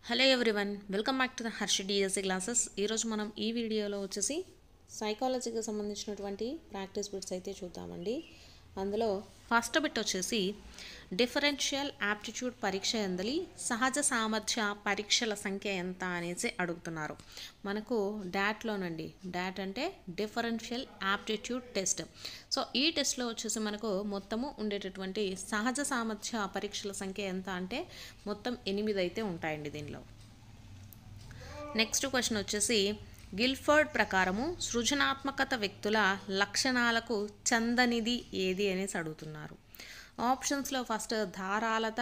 Hello everyone, welcome back to the Harsha DSC classes. ఈరోజు మనం ఈ వీడియోలో వచ్చేసి సైకాలజీకి సంబంధించినటువంటి ప్రాక్టీస్ బిట్స్ అయితే చూద్దామండి. అందులో ఫస్ట్ బిట్ వచ్చేసి డిఫరెన్షియల్ యాప్టిట్యూడ్ పరీక్ష ఎందలి సహజ సామర్థ్య పరీక్షల సంఖ్య ఎంత అనేసి అడుగుతున్నారు. మనకు డాట్లోనండి, డాట్ అంటే డిఫరెన్షియల్ యాప్టిట్యూడ్ టెస్ట్. సో ఈ టెస్ట్లో వచ్చేసి మనకు మొత్తము ఉండేటటువంటి సహజ సామర్థ్య పరీక్షల సంఖ్య ఎంత అంటే మొత్తం 8 అయితే ఉంటాయండి దీనిలో. నెక్స్ట్ క్వశ్చన్ వచ్చేసి గిల్ఫర్డ్ ప్రకారము సృజనాత్మకత వ్యక్తుల లక్షణాలకు చెందనిది ఏది అనేసి అడుగుతున్నారు. ఆప్షన్స్లో ఫస్ట్ ధారాళత,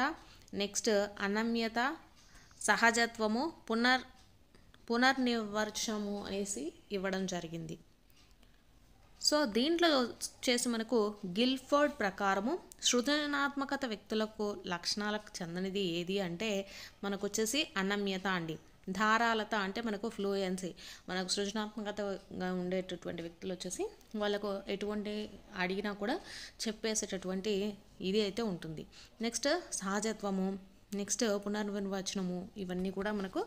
నెక్స్ట్ అనమ్యత, సహజత్వము, పునర్నిర్వచనము అనేసి ఇవ్వడం జరిగింది. సో దీంట్లో వచ్చేసి మనకు గిల్ఫర్డ్ ప్రకారము సృజనాత్మకత వ్యక్తులకు లక్షణాలకు చెందనిది ఏది అంటే మనకు వచ్చేసి అనమ్యత అండి. ధారాళత అంటే మనకు ఫ్లూయెన్సీ, మనకు సృజనాత్మకతగా ఉండేటటువంటి వ్యక్తులు వచ్చేసి వాళ్ళకు ఎటువంటి అడిగినా కూడా చెప్పేసేటటువంటి ఇది అయితే ఉంటుంది. నెక్స్ట్ సహజత్వము, నెక్స్ట్ పునర్నిర్వచనము, ఇవన్నీ కూడా మనకు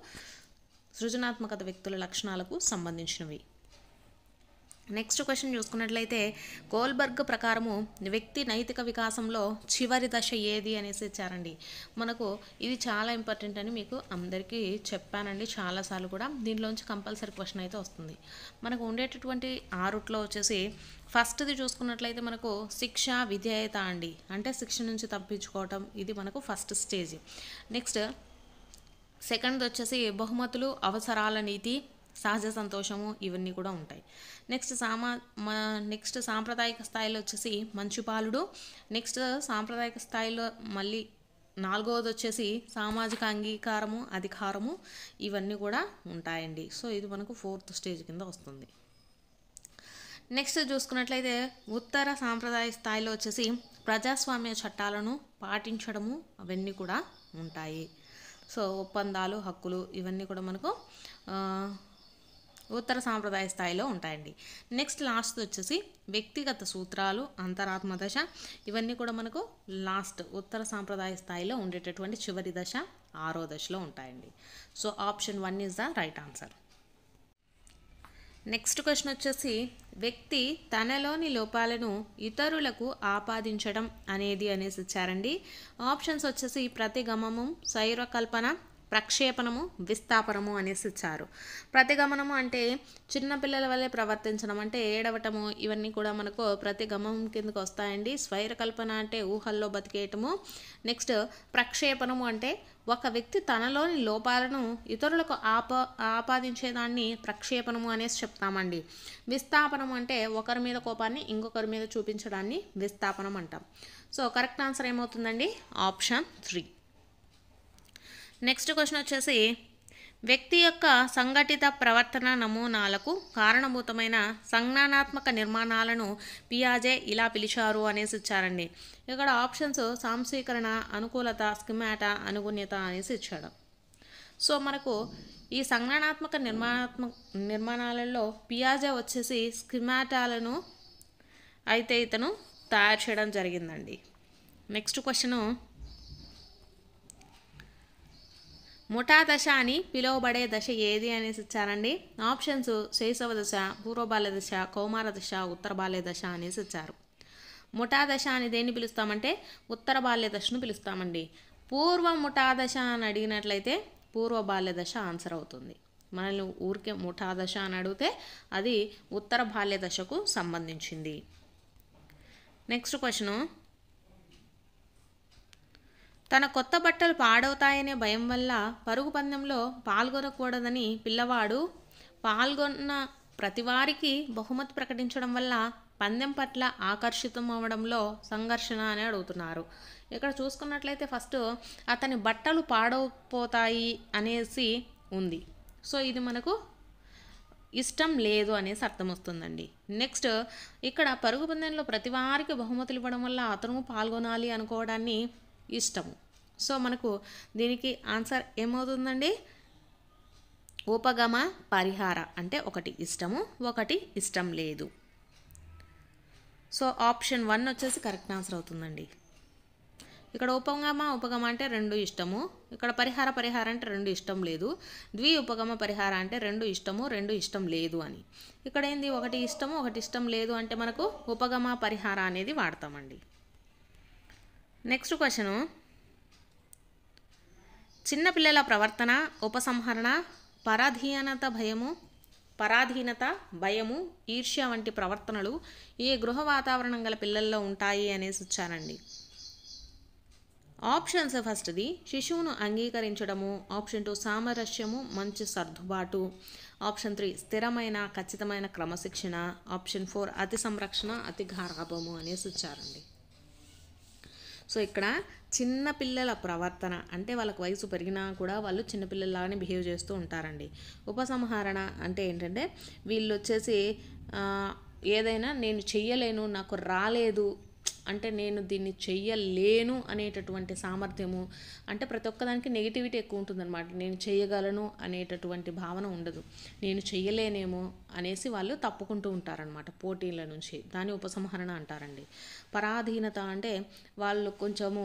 సృజనాత్మకత వ్యక్తుల లక్షణాలకు సంబంధించినవి. నెక్స్ట్ క్వశ్చన్ చూసుకున్నట్లయితే కోల్బర్గ్ ప్రకారము వ్యక్తి నైతిక వికాసంలో చివరి దశ ఏది అనేసి ఇచ్చారండి. మనకు ఇది చాలా ఇంపార్టెంట్ అని మీకు అందరికీ చెప్పానండి చాలాసార్లు కూడా. దీనిలోంచి కంపల్సరీ క్వశ్చన్ అయితే వస్తుంది. మనకు ఉండేటటువంటి ఆరుట్లో వచ్చేసి ఫస్ట్ది చూసుకున్నట్లయితే మనకు శిక్ష విధేయత అండి, అంటే శిక్ష నుంచి తప్పించుకోవటం, ఇది మనకు ఫస్ట్ స్టేజ్. నెక్స్ట్ సెకండ్ది వచ్చేసి బహుమతులు, అవసరాల నీతి, సహజ సంతోషము, ఇవన్నీ కూడా ఉంటాయి. నెక్స్ట్ సాంప్రదాయిక స్థాయిలో వచ్చేసి మంచుపాలుడు. నెక్స్ట్ సాంప్రదాయిక స్థాయిలో మళ్ళీ 4వది వచ్చేసి సామాజిక అంగీకారము, అధికారము, ఇవన్నీ కూడా ఉంటాయండి. సో ఇది మనకు 4th స్టేజ్ కింద వస్తుంది. నెక్స్ట్ చూసుకున్నట్లయితే ఉత్తర సాంప్రదాయ స్థాయిలో వచ్చేసి ప్రజాస్వామ్య చట్టాలను పాటించడము, అవన్నీ కూడా ఉంటాయి. సో ఒప్పందాలు, హక్కులు, ఇవన్నీ కూడా మనకు ఉత్తర సాంప్రదాయ స్థాయిలో ఉంటాయండి. నెక్స్ట్ లాస్ట్ వచ్చేసి వ్యక్తిగత సూత్రాలు, అంతరాత్మ దశ, ఇవన్నీ కూడా మనకు లాస్ట్ ఉత్తర సాంప్రదాయ స్థాయిలో ఉండేటటువంటి చివరి దశ 6వ దశలో ఉంటాయండి. So option 1 is the right answer. Next question వచ్చేసి వ్యక్తి తనలోని లోపాలను ఇతరులకు ఆపాదించడం అనేది అనేసి ఇచ్చారండి. ఆప్షన్స్ వచ్చేసి ప్రతిగమనం, శైరకల్పన, ప్రక్షేపణము, విస్థాపనము అనేసి ఇచ్చారు. ప్రతిగమనము అంటే చిన్నపిల్లల వల్లే ప్రవర్తించడం, అంటే ఏడవటము, ఇవన్నీ కూడా మనకు ప్రతిగమనం కిందకు వస్తాయండి. స్వైరకల్పన అంటే ఊహల్లో బతికేయటము. నెక్స్ట్ ప్రక్షేపణము అంటే ఒక వ్యక్తి తనలోని లోపాలను ఇతరులకు ఆపాదించేదాన్ని ప్రక్షేపణము అనేసి చెప్తామండి. విస్థాపనం అంటే ఒకరి మీద కోపాన్ని ఇంకొకరి మీద చూపించడాన్ని విస్థాపనం అంటాం. సో కరెక్ట్ ఆన్సర్ ఏమవుతుందండి? ఆప్షన్ 3. నెక్స్ట్ క్వశ్చన్ వచ్చేసి వ్యక్తి యొక్క సంఘటిత ప్రవర్తన నమూనాలకు కారణభూతమైన సంజ్ఞానాత్మక నిర్మాణాలను పియాజే ఇలా పిలిచారు అనేసి ఇచ్చారండి. ఇక్కడ ఆప్షన్స్ సాంశీకరణ, అనుకూలత, స్కిమాట, అనుగుణ్యత అనేసి ఇచ్చాడు. సో మనకు ఈ సంజ్ఞానాత్మక నిర్మాణాలలో పియాజే వచ్చేసి స్కిమాటాలను అయితే ఇతను తయారు చేయడం జరిగిందండి. నెక్స్ట్ క్వశ్చను ముఠా దశ అని పిలువబడే దశ ఏది అనేసి ఇచ్చారండి. ఆప్షన్స్ శైశవ దశ, పూర్వబాల్య దశ, కౌమార దశ, ఉత్తర బాల్య దశ అనేసి ఇచ్చారు. ముఠా దశ అని దేన్ని పిలుస్తామంటే ఉత్తర బాల్య దశను పిలుస్తామండి. పూర్వ ముఠా దశ అని అడిగినట్లయితే పూర్వ బాల్య దశ ఆన్సర్ అవుతుంది. మనల్ని ఊరికే ముఠా దశ అని అడిగితే అది ఉత్తర బాల్య దశకు సంబంధించింది. నెక్స్ట్ క్వశ్చను తన కొత్త బట్టలు పాడవుతాయనే భయం వల్ల పరుగు పందెంలో పాల్గొనకూడదని పిల్లవాడు పాల్గొన్న ప్రతివారికి బహుమతి ప్రకటించడం వల్ల పందెం పట్ల ఆకర్షితం అవ్వడంలో సంఘర్షణ అని అడుగుతున్నారు. ఇక్కడ చూసుకున్నట్లయితే ఫస్ట్ అతని బట్టలు పాడైపోతాయి అనేసి ఉంది. సో ఇది మనకు ఇష్టం లేదు అనేసి అర్థం వస్తుందండి. నెక్స్ట్ ఇక్కడ పరుగు పందెంలో ప్రతి వారికి బహుమతులు ఇవ్వడం వల్ల అతను పాల్గొనాలి అనుకోవడాన్ని ఇష్టము. సో మనకు దీనికి ఆన్సర్ ఏమవుతుందండి? ఉపగమ పరిహార, అంటే ఒకటి ఇష్టము, ఒకటి ఇష్టం లేదు. సో ఆప్షన్ 1 వచ్చేసి కరెక్ట్ ఆన్సర్ అవుతుందండి. ఇక్కడ ఉపగమ అంటే రెండు ఇష్టము, ఇక్కడ పరిహార అంటే రెండు ఇష్టం లేదు, ద్వి ఉపగమ పరిహార అంటే రెండు ఇష్టము రెండు ఇష్టం లేదు అని. ఇక్కడ ఏంది ఒకటి ఇష్టము ఒకటి ఇష్టం లేదు అంటే మనకు ఉపగమ పరిహార అనేది వాడతామండి. నెక్స్ట్ క్వశ్చను, చిన్నపిల్లల ప్రవర్తన, ఉపసంహరణ, పరాధీనత భయము, ఈర్ష్య వంటి ప్రవర్తనలు ఏ గృహ వాతావరణం గల పిల్లల్లో ఉంటాయి అనేసి వచ్చానండి. ఆప్షన్స్ ఫస్ట్ది శిశువును అంగీకరించడము, ఆప్షన్ 2 సామరస్యము మంచి సర్దుబాటు, ఆప్షన్ 3 స్థిరమైన ఖచ్చితమైన క్రమశిక్షణ, ఆప్షన్ 4 అతి సంరక్షణ అతి గారాబము అనేసి వచ్చారండి. సో ఇక్కడ చిన్నపిల్లల ప్రవర్తన అంటే వాళ్ళకి వయసు పెరిగినా కూడా వాళ్ళు చిన్నపిల్లలాగానే బిహేవ్ చేస్తూ ఉంటారండి. ఉపసంహరణ అంటే ఏంటంటే వీళ్ళు వచ్చేసి ఏదైనా నేను చెయ్యలేను, నాకు రాలేదు అంటే నేను దీన్ని చెయ్యలేను అనేటటువంటి సామర్థ్యము, అంటే ప్రతి ఒక్కదానికి నెగిటివిటీ ఎక్కువ ఉంటుందన్నమాట. నేను చేయగలను అనేటటువంటి భావన ఉండదు, నేను చెయ్యలేనేమో అనేసి వాళ్ళు తప్పుకుంటూ ఉంటారనమాట పోటీల నుంచి. దాన్ని ఉపసంహరణ అంటారండి. పరాధీనత అంటే వాళ్ళు కొంచెము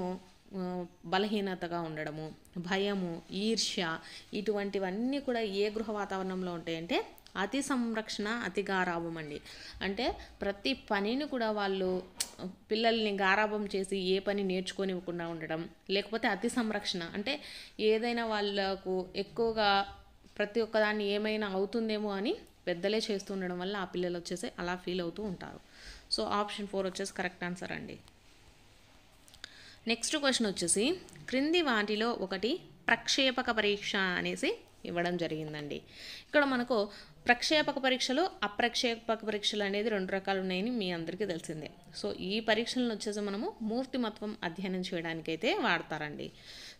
బలహీనతగా ఉండడము, భయము, ఈర్ష్య ఇటువంటివన్నీ కూడా ఏ గృహ వాతావరణంలో ఉంటాయంటే అతి సంరక్షణ అతి గారాబం అండి. అంటే ప్రతి పనిని కూడా వాళ్ళు పిల్లల్ని గారాబం చేసి ఏ పని నేర్చుకోనివ్వకుండా ఉండడం, లేకపోతే అతి సంరక్షణ అంటే ఏదైనా వాళ్ళకు ఎక్కువగా ప్రతి ఒక్కదాన్ని ఏమైనా అవుతుందేమో అని పెద్దలే చేస్తూ ఉండడం వల్ల ఆ పిల్లలు వచ్చేసి అలా ఫీల్ అవుతూ ఉంటారు. సో ఆప్షన్ 4 వచ్చేసి కరెక్ట్ ఆన్సర్ అండి. నెక్స్ట్ క్వశ్చన్ వచ్చేసి క్రింది వాటిలో ఒకటి ప్రక్షేపక పరీక్ష అనేసి ఇవ్వడం జరిగిందండి. ఇక్కడ మనకు ప్రక్షేపక పరీక్షలు అప్రక్షేపక పరీక్షలు అనేది 2 రకాలు ఉన్నాయని మీ అందరికీ తెలిసిందే. సో ఈ పరీక్షలను వచ్చేసి మనము మూర్తిమత్వం అధ్యయనం చేయడానికైతే వాడతారండి.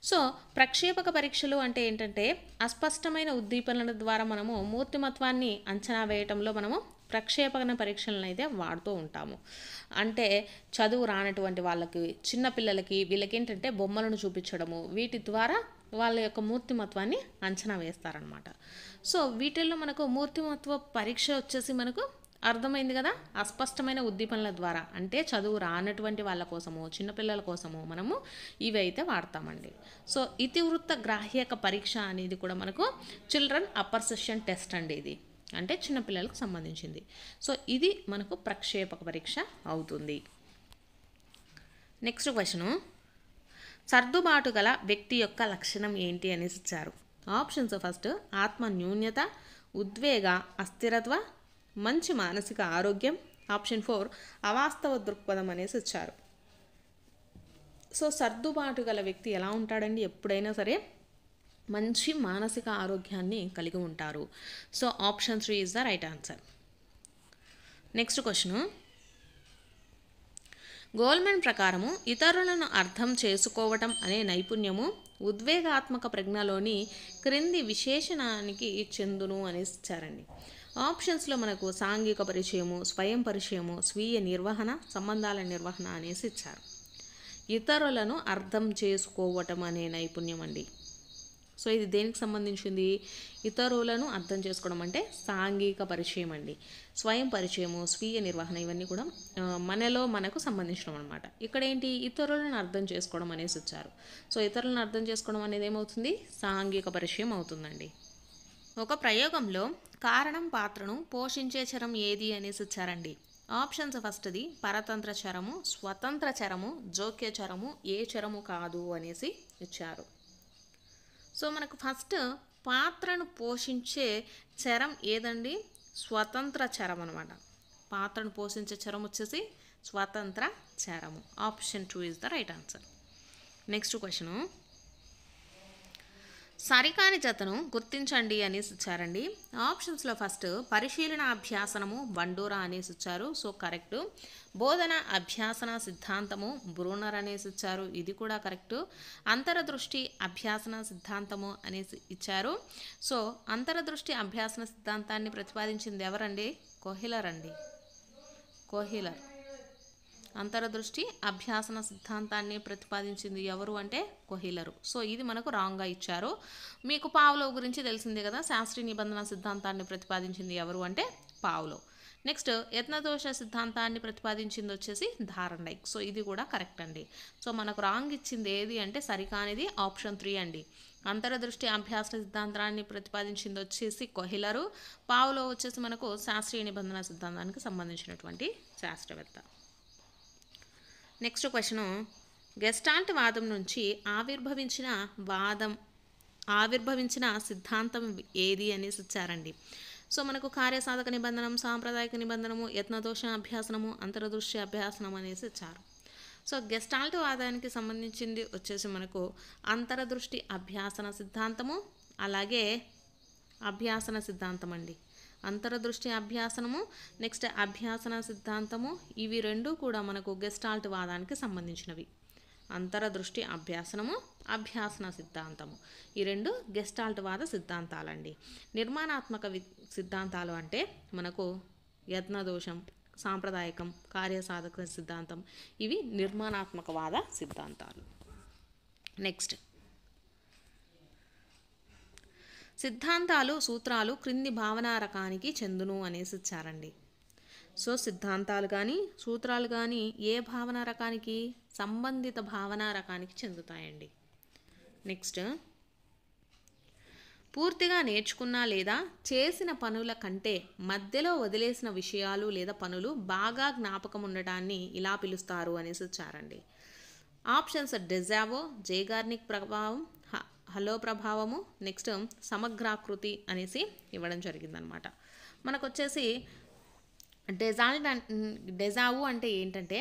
సో ప్రక్షేపక పరీక్షలు అంటే ఏంటంటే అస్పష్టమైన ఉద్దీపనల ద్వారా మనము మూర్తిమత్వాన్ని అంచనా వేయటంలో మనము ప్రక్షేపణ పరీక్షలను అయితే వాడుతూ ఉంటాము. అంటే చదువు రానటువంటి వాళ్ళకి, చిన్నపిల్లలకి వీళ్ళకి ఏంటంటే బొమ్మలను చూపించడము, వీటి ద్వారా వాళ్ళ యొక్క మూర్తిమత్వాన్ని అంచనా వేస్తారనమాట. సో వీటిల్లో మనకు మూర్తిమత్వ పరీక్ష వచ్చేసి మనకు అర్థమైంది కదా, అస్పష్టమైన ఉద్దీపనల ద్వారా అంటే చదువు రానటువంటి వాళ్ళ కోసము చిన్నపిల్లల కోసము మనము ఇవి అయితే వాడతామండి. సో ఇతివృత్త గ్రాహ్యక పరీక్ష అనేది కూడా మనకు చిల్డ్రన్ అప్పర్ సెషన్ టెస్ట్ అండి. ఇది అంటే చిన్నపిల్లలకు సంబంధించింది. సో ఇది మనకు ప్రక్షేపక పరీక్ష అవుతుంది. నెక్స్ట్ క్వశ్చను, సర్దుబాటు గల వ్యక్తి యొక్క లక్షణం ఏంటి అనేసి ఇచ్చారు. ఆప్షన్స్ ఫస్ట్ ఆత్మ న్యూన్యత, ఉద్వేగ అస్థిరత్వ, మంచి మానసిక ఆరోగ్యం, ఆప్షన్ 4 అవాస్తవ దృక్పథం అనేసి ఇచ్చారు. సో సర్దుబాటు గల వ్యక్తి ఎలా ఉంటాడండి, ఎప్పుడైనా సరే మంచి మానసిక ఆరోగ్యాన్ని కలిగి ఉంటారు. So option 3 is the right answer. Next question, గోల్మెన్ ప్రకారము ఇతరులను అర్థం చేసుకోవటం అనే నైపుణ్యము ఉద్వేగాత్మక ప్రజ్ఞలోని క్రింది విశేషణానికి చెందును అనేసి ఇచ్చారండి. ఆప్షన్స్లో మనకు సాంఘిక పరిచయము, స్వయం పరిచయము, స్వీయ నిర్వహణ, సంబంధాల నిర్వహణ అనేసి ఇచ్చారు. ఇతరులను అర్థం చేసుకోవటం అనే నైపుణ్యం అండి. సో ఇది దేనికి సంబంధించింది, ఇతరులను అర్థం చేసుకోవడం అంటే సాంఘిక పరిచయం అండి. స్వయం పరిచయము, స్వీయ నిర్వహణ ఇవన్నీ కూడా మనకు సంబంధించినవి అనమాట. ఇక్కడ ఏంటి, ఇతరులను అర్థం చేసుకోవడం అనేసి వచ్చారు. సో ఇతరులను అర్థం చేసుకోవడం అనేది ఏమవుతుంది, సాంఘిక పరిచయం అవుతుందండి. ఒక ప్రయోగంలో కారణం పాత్రను పోషించే చరం ఏది అనేసి వచ్చారండి. ఆప్షన్స్ ఫస్ట్ది పరతంత్ర చరము, స్వతంత్ర చరము, జోక్య చరము, ఏ చరము కాదు అనేసి ఇచ్చారు. సో మనకు ఫస్ట్ పాత్రను పోషించే చరం ఏదండి, స్వతంత్ర చరం అనమాట. పాత్రను పోషించే చరం వచ్చేసి స్వతంత్ర చరము. Option 2 is the right answer. Next question, సరికాని జతను గుర్తించండి అనేసి ఇచ్చారండి. ఆప్షన్స్లో ఫస్ట్ పరిశీలన అభ్యాసనము బండూరా అనేసి ఇచ్చారు. So correct. బోధన అభ్యాసన సిద్ధాంతము బ్రూనర్ అనేసి ఇచ్చారు. ఇది కూడా కరెక్టు. అంతరదృష్టి అభ్యాసన సిద్ధాంతము అనేసి ఇచ్చారు. సో అంతరదృష్టి అభ్యాసన సిద్ధాంతాన్ని ప్రతిపాదించింది ఎవరండి, కోహిలర్ అండి. కోహిలర్ అంతరదృష్టి అభ్యాసన సిద్ధాంతాన్ని ప్రతిపాదించింది ఎవరు అంటే కోహిలరు. సో ఇది మనకు రాంగ్గా ఇచ్చారు. మీకు పావ్లోవ్ గురించి తెలిసిందే కదా, శాస్త్రీయ నిబంధన సిద్ధాంతాన్ని ప్రతిపాదించింది ఎవరు అంటే పావ్లోవ్. నెక్స్ట్ యత్నదోష సిద్ధాంతాన్ని ప్రతిపాదించింది వచ్చేసి థార్న్డైక్. సో ఇది కూడా కరెక్ట్ అండి. సో మనకు రాంగ్ ఇచ్చింది ఏది అంటే సరికానిది ఆప్షన్ 3 అండి. అంతరదృష్టి అభ్యాస సిద్ధాంతాన్ని ప్రతిపాదించింది వచ్చేసి కొహిలరు. పావ్లోవ్ వచ్చేసి మనకు శాస్త్రీయ నిబంధన సిద్ధాంతానికి సంబంధించినటువంటి శాస్త్రవేత్త. నెక్స్ట్ క్వశ్చన్, గెస్టాల్ట్ వాదం నుంచి ఆవిర్భవించిన సిద్ధాంతం ఏది అనేసి ఇచ్చారండి. సో మనకు కార్యసాధక నిబంధనం, సాంప్రదాయిక నిబంధనము, యత్నదోష అభ్యాసనము, అంతరదృష్టి అభ్యాసనం అనేసి ఇచ్చారు. సో గెస్టాల్ట్ వాదానికి సంబంధించింది వచ్చేసి మనకు అంతరదృష్టి అభ్యాసన సిద్ధాంతము, అలాగే అభ్యాసన సిద్ధాంతం అండి. అంతరదృష్టి అభ్యాసనము, నెక్స్ట్ అభ్యాసన సిద్ధాంతము, ఇవి రెండు కూడా మనకు గెస్టాల్ట్ వాదానికి సంబంధించినవి. అంతరదృష్టి అభ్యాసనము, అభ్యాసన సిద్ధాంతము, ఈ రెండు గెస్టాల్ట్ వాద సిద్ధాంతాలండి. నిర్మాణాత్మక సిద్ధాంతాలు అంటే మనకు యత్నదోషం, సాంప్రదాయకం, కార్యసాధక సిద్ధాంతం, ఇవి నిర్మాణాత్మక వాద సిద్ధాంతాలు. నెక్స్ట్, సిద్ధాంతాలు సూత్రాలు క్రింది భావనా రకానికి చెందును అనేసి ఇచ్చారండి. సో సిద్ధాంతాలు కానీ సూత్రాలు కానీ ఏ భావనా రకానికి? సంబంధిత భావనా రకానికి చెందుతాయండి. నెక్స్ట్, పూర్తిగా నేర్చుకున్న లేదా చేసిన పనుల కంటే మధ్యలో వదిలేసిన విషయాలు లేదా పనులు బాగా జ్ఞాపకం ఉండటాన్ని ఇలా పిలుస్తారు అనేసి ఇచ్చారండి. ఆప్షన్స్ డెజావో, జైగార్నిక్ ప్రభావం, హలో ప్రభావము, నెక్స్ట్ సమగ్రాకృతి అనేసి ఇవ్వడం జరిగిందనమాట. మనకు వచ్చేసి డెజావు అంటే ఏంటంటే,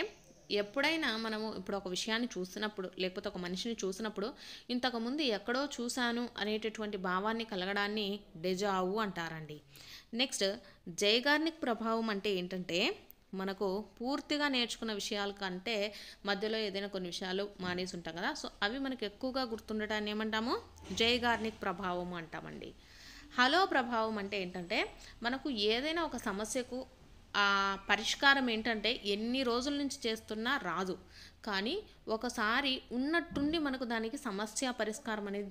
ఎప్పుడైనా మనము ఇప్పుడు ఒక విషయాన్ని చూసినప్పుడు లేకపోతే ఒక మనిషిని చూసినప్పుడు ఇంతకుముందు ఎక్కడో చూశాను అనేటటువంటి భావాన్ని కలగడాన్ని డెజావు అంటారండి. నెక్స్ట్, జైగార్నిక్ ప్రభావం అంటే ఏంటంటే, మనకు పూర్తిగా నేర్చుకున్న విషయాల కంటే మధ్యలో ఏదైనా కొన్ని విషయాలు మానేసి ఉంటాం కదా, సో అవి మనకు ఎక్కువగా గుర్తుండటాన్ని ఏమంటాము? జైగార్నిక్ ప్రభావం అంటామండి. హలో ప్రభావం అంటే ఏంటంటే, మనకు ఏదైనా ఒక సమస్యకు ఆ పరిష్కారం ఏంటంటే ఎన్ని రోజుల నుంచి చేస్తున్నా రాదు, కానీ ఒకసారి ఉన్నట్టుండి మనకు దానికి సమస్య పరిష్కారం అనేది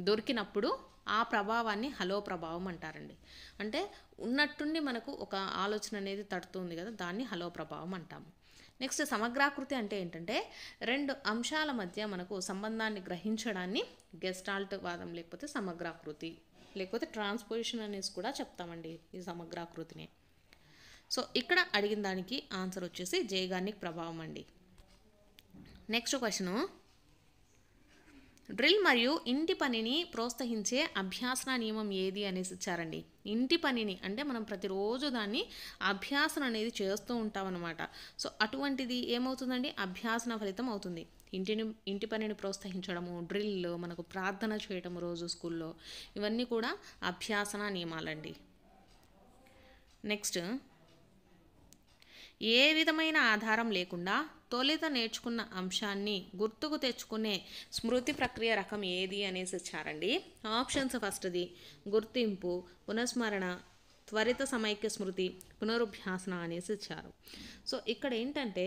దొరికినప్పుడు ఆ ప్రభావాన్ని హలో ప్రభావం అంటారండి. అంటే ఉన్నట్టుండి మనకు ఒక ఆలోచన అనేది తడుతుంది కదా, దాన్ని హలో ప్రభావం అంటాము. నెక్స్ట్, సమగ్రాకృతి అంటే ఏంటంటే, రెండు అంశాల మధ్య మనకు సంబంధాన్ని గ్రహించడాన్ని గెస్టాల్ట్ వాదం లేకపోతే సమగ్రాకృతి లేకపోతే ట్రాన్స్పోజిషన్ అనేసి కూడా చెప్తామండి ఈ సమగ్రాకృతిని. సో ఇక్కడ అడిగిన దానికి ఆన్సర్ వచ్చేసి జైగార్నిక్ ప్రభావం అండి. నెక్స్ట్ క్వశ్చను, డ్రిల్ మరియు ఇంటి పనిని ప్రోత్సహించే అభ్యాసన నియమం ఏది అనేసి ఇచ్చారండి. ఇంటి పనిని అంటే మనం ప్రతిరోజు దాన్ని అభ్యాసన అనేది చేస్తూ ఉంటాం అన్నమాట. సో అటువంటిది ఏమవుతుందండి? అభ్యాసన ఫలితం అవుతుంది. ఇంటి పనిని ప్రోత్సహించడము, డ్రిల్, మనకు ప్రార్థన చేయడం రోజు స్కూల్లో, ఇవన్నీ కూడా అభ్యాసన నియమాలండి. నెక్స్ట్, ఏ విధమైన ఆధారం లేకుండా తొలుత నేర్చుకున్న అంశాన్ని గుర్తుకు తెచ్చుకునే స్మృతి ప్రక్రియ రకం ఏది అనేసి ఇచ్చారండి. ఆప్షన్స్ ఫస్ట్ది గుర్తింపు, పునఃస్మరణ, త్వరిత సమైక్య స్మృతి, పునరుభ్యాసన అనేసి ఇచ్చారు. సో ఇక్కడ ఏంటంటే,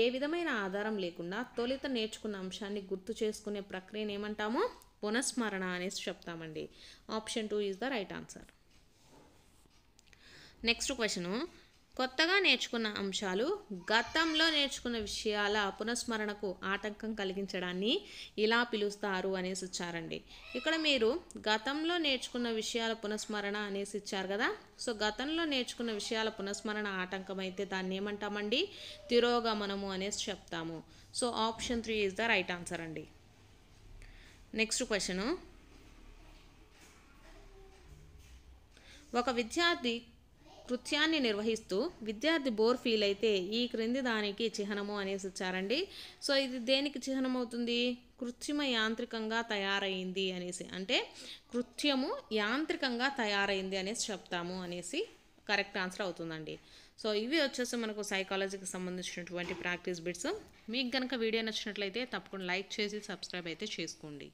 ఏ విధమైన ఆధారం లేకుండా తొలుత నేర్చుకున్న అంశాన్ని గుర్తు చేసుకునే ప్రక్రియను ఏమంటాము? పునఃస్మరణ అనేసి చెప్తామండి. Option 2 is the right answer. Next question, కొత్తగా నేర్చుకున్న అంశాలు గతంలో నేర్చుకున్న విషయాల పునఃస్మరణకు ఆటంకం కలిగించడాన్ని ఇలా పిలుస్తారు అనేసి ఇచ్చారండి. ఇక్కడ మీరు గతంలో నేర్చుకున్న విషయాల పునఃస్మరణ అనేసి ఇచ్చారు కదా, సో గతంలో నేర్చుకున్న విషయాల పునఃస్మరణ ఆటంకం అయితే దాన్ని ఏమంటామండి? తిరోగమనము అనేసి చెప్తాము. So option 3 is the right answer అండి. నెక్స్ట్ క్వశ్చను, ఒక విద్యార్థి కృత్యాన్ని నిర్వహిస్తూ విద్యార్థి బోర్ ఫీల్ అయితే ఈ క్రింది దానికి చిహ్నము అనేసి ఇచ్చారండి. సో ఇది దేనికి చిహ్నం అవుతుంది? కృత్రిమ యాంత్రికంగా తయారైంది అనేసి, అంటే కృత్యము యాంత్రికంగా తయారైంది అనేసి చెప్తాము అనేసి కరెక్ట్ ఆన్సర్ అవుతుందండి. సో ఇవి వచ్చేసి మనకు సైకాలజీకి సంబంధించినటువంటి ప్రాక్టీస్ బిట్స్. మీకు కనుక వీడియో నచ్చినట్లయితే తప్పకుండా లైక్ చేసి సబ్స్క్రైబ్ అయితే చేసుకోండి.